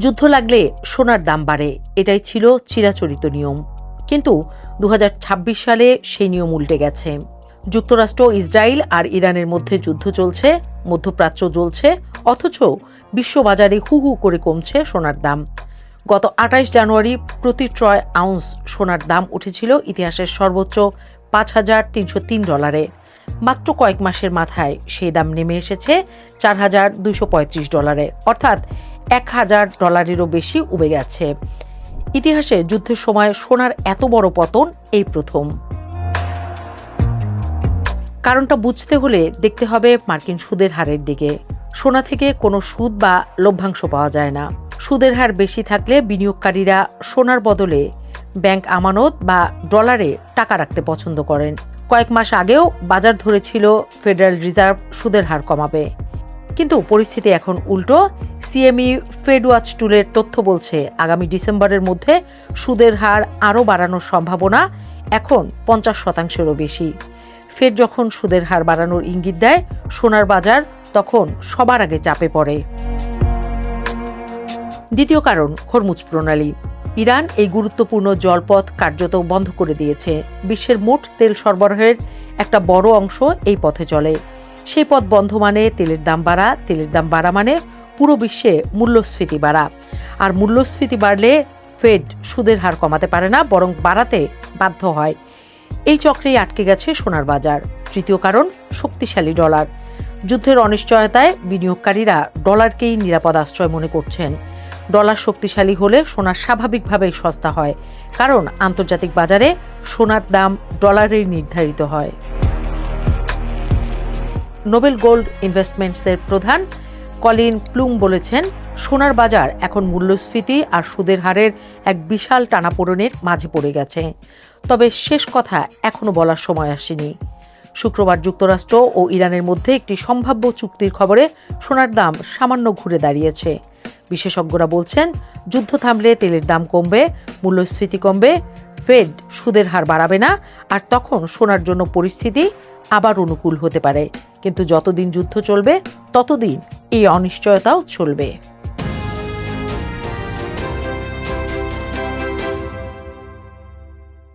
যুদ্ধ লাগলে সোনার দাম বাড়ে, এটাই ছিল চিরাচরিত নিয়ম। কিন্তু 2026 সালে সেই নিয়ম উল্টে গেছে। যুক্তরাষ্ট্র, ইসরায়েল আর ইরানের মধ্যে যুদ্ধ চলছে, মধ্যপ্রাচ্য জ্বলছে, অথচ বিশ্ববাজারে হু হু করে কমছে সোনার দাম। গত 28 জানুয়ারি প্রতি ট্রয় আউন্স সোনার দাম উঠেছিল ইতিহাসের সর্বোচ্চ $5,303। মাত্র কয়েক মাসের মাথায় সেই দাম নেমে এসেছে $4,235, অর্থাৎ $1,000 বেশি উবে গেছে। ইতিহাসে যুদ্ধের সময় সোনার এত বড় পতন এই প্রথম। কারণটা বুঝতে হলে দেখতে হবে মার্কিন সুদের হারের দিকে। সোনা থেকে কোনো সুদ বা লভ্যাংশ পাওয়া যায় না। সুদের হার বেশি থাকলে বিনিয়োগকারীরা সোনার বদলে ব্যাংক আমানত বা ডলারে টাকা রাখতে পছন্দ করেন। কয়েক মাস আগেও বাজার ধরেছিল ফেডারেল রিজার্ভ সুদের হার কমাবে, কিন্তু পরিস্থিতি এখন উল্টো। সিএমই ফেড ওয়াচ টুলের তথ্য বলছে আগামী ডিসেম্বরের মধ্যে সুদের হার আরও বাড়ানোর সম্ভাবনা এখন 50%-এরও বেশি। ফেড যখন সুদের হার বাড়ানোর ইঙ্গিত দেয়, সোনার বাজার তখন সবার আগে চাপে পড়ে। দ্বিতীয় কারণ, হরমুজ প্রণালী। ইরান এই গুরুত্বপূর্ণ জলপথ কার্যত বন্ধ করে দিয়েছে। বিশ্বের মোট তেল সরবরাহের একটা বড় অংশ এই পথে চলে। সেই পথ বন্ধ মানে তেলের দাম বাড়া, তেলের দাম বাড়া মানে পুরো বিশ্বে মূল্যস্ফীতি বাড়া। আর মূল্যস্ফীতি বাড়লে ফেড সুদের হার কমাতে পারে না, বরং বাড়াতে বাধ্য হয়। এই চক্রেই আটকে গেছে সোনার বাজার। তৃতীয় কারণ, শক্তিশালী ডলার। যুদ্ধের অনিশ্চয়তায় বিনিয়োগকারীরা ডলারকেই নিরাপদ আশ্রয় মনে করছেন। ডলার শক্তিশালী হলে সোনা স্বাভাবিকভাবেই সস্তা হয়, কারণ আন্তর্জাতিক বাজারে সোনার দাম ডলারেই নির্ধারিত হয়। নোবেল গোল্ড ইনভেস্টমেন্টসের প্রধান কলিন প্লুম বলেছেন, সোনার বাজার এখন মূল্যস্ফীতি আর সুদের হারের এক বিশাল টানাপোড়েনের মাঝে পড়ে গেছে। তবে শেষ কথা এখনো বলার সময় আসেনি। শুক্রবার যুক্তরাষ্ট্র ও ইরানের মধ্যে একটি সম্ভাব্য চুক্তির খবরে সোনার দাম সামান্য ঘুরে দাঁড়িয়েছে। বিশেষজ্ঞরা বলছেন, যুদ্ধ থামলে তেলের দাম কমবে, মূল্যস্ফীতি কমবে, ফেড সুদের হার বাড়াবে না, আর তখন সোনার জন্য পরিস্থিতি আবার অনুকূল হতে পারে। কিন্তু যতদিন যুদ্ধ চলবে ততদিন এই অনিশ্চয়তাও চলবে।